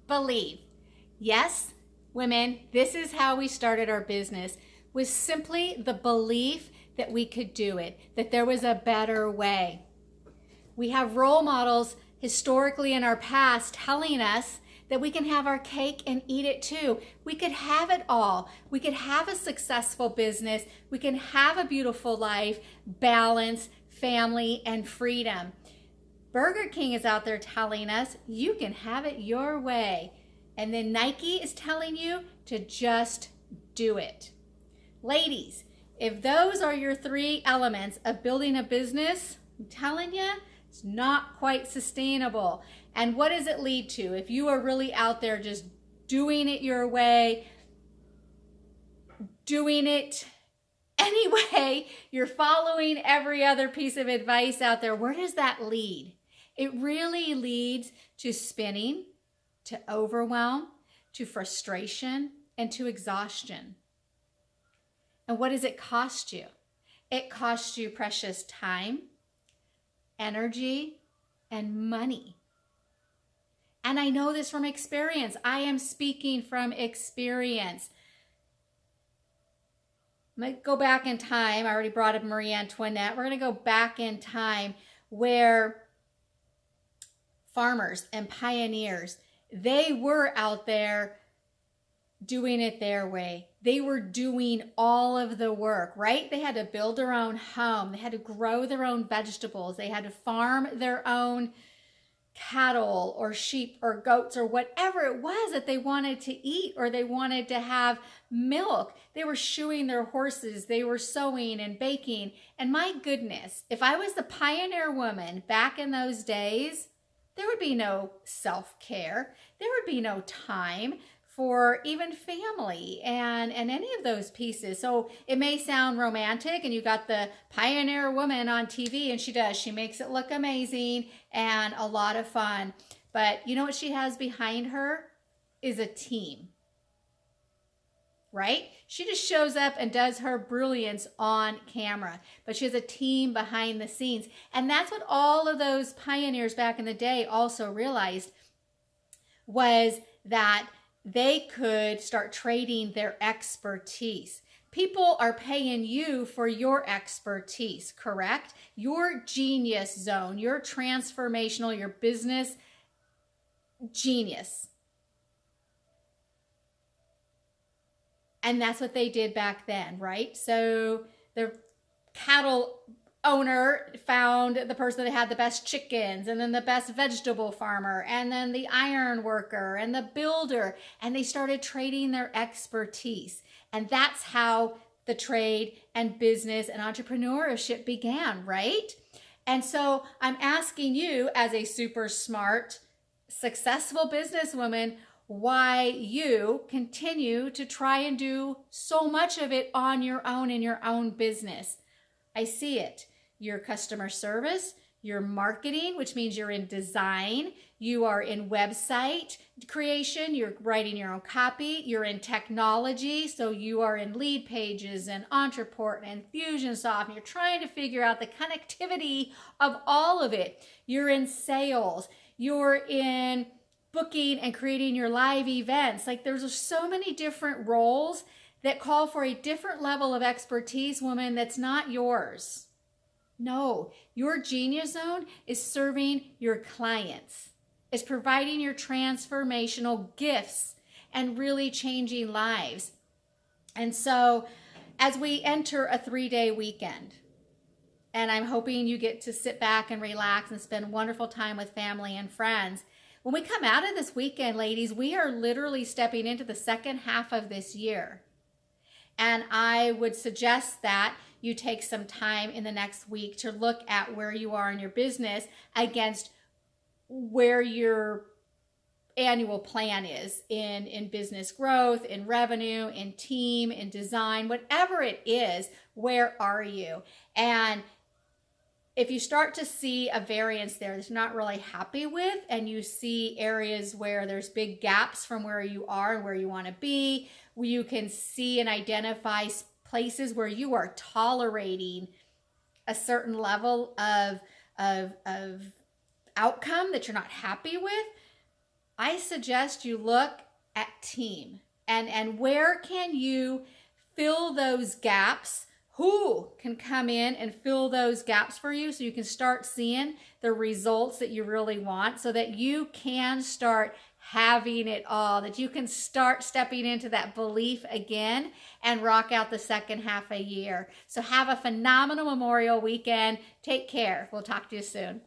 believe. Yes, women, this is how we started our business, was simply the belief that we could do it, that there was a better way. We have role models historically in our past telling us that we can have our cake and eat it too. We could have it all. We could have a successful business. We can have a beautiful life, balance, family, and freedom. Burger King is out there telling us you can have it your way. And then Nike is telling you to just do it. Ladies, if those are your three elements of building a business, I'm telling you, it's not quite sustainable. And what does it lead to? If you are really out there just doing it your way, doing it anyway, you're following every other piece of advice out there, where does that lead? It really leads to spinning, to overwhelm, to frustration, and to exhaustion. And what does it cost you? It costs you precious time, energy, and money. And I know this from experience. I am speaking from experience. I'm going to go back in time. I already brought up Marie Antoinette. We're going to go back in time where farmers and pioneers, they were out there doing it their way. They were doing all of the work, right? They had to build their own home. They had to grow their own vegetables. They had to farm their own cattle or sheep or goats or whatever it was that they wanted to eat, or they wanted to have milk. They were shoeing their horses. They were sewing and baking. And my goodness, if I was the pioneer woman back in those days, there would be no self-care. There would be no time for even family and any of those pieces. So it may sound romantic, and you got the pioneer woman on TV, and she makes it look amazing and a lot of fun. But you know what she has behind her is a team, right? She just shows up and does her brilliance on camera, but she has a team behind the scenes. And that's what all of those pioneers back in the day also realized, was that they could start trading their expertise. People are paying you for your expertise, correct? Your genius zone, your transformational, your business genius. And that's what they did back then, right? So the cattle owner found the person that had the best chickens, and then the best vegetable farmer, and then the iron worker and the builder, and they started trading their expertise. And that's how the trade and business and entrepreneurship began, right? And so I'm asking you, as a super smart, successful businesswoman, why you continue to try and do so much of it on your own in your own business. I see it. Your customer service, your marketing, which means you're in design, you are in website creation, you're writing your own copy, you're in technology, so you are in Lead Pages and Entreport and Infusionsoft, and you're trying to figure out the connectivity of all of it. You're in sales, you're in booking and creating your live events. Like, there's so many different roles that call for a different level of expertise, woman, that's not yours. No, your genius zone is serving your clients. It's providing your transformational gifts and really changing lives. And so as we enter a 3-day weekend, and I'm hoping you get to sit back and relax and spend wonderful time with family and friends. When we come out of this weekend, ladies, we are literally stepping into the second half of this year. And I would suggest that you take some time in the next week to look at where you are in your business against where your annual plan is in business growth, in revenue, in team, in design, whatever it is, where are you? And if you start to see a variance there that you're not really happy with, and you see areas where there's big gaps from where you are and where you want to be, where you can see and identify places where you are tolerating a certain level of outcome that you're not happy with, I suggest you look at team and where can you fill those gaps. Who can come in and fill those gaps for you so you can start seeing the results that you really want, so that you can start having it all, that you can start stepping into that belief again and rock out the second half of the year. So have a phenomenal Memorial weekend. Take care. We'll talk to you soon.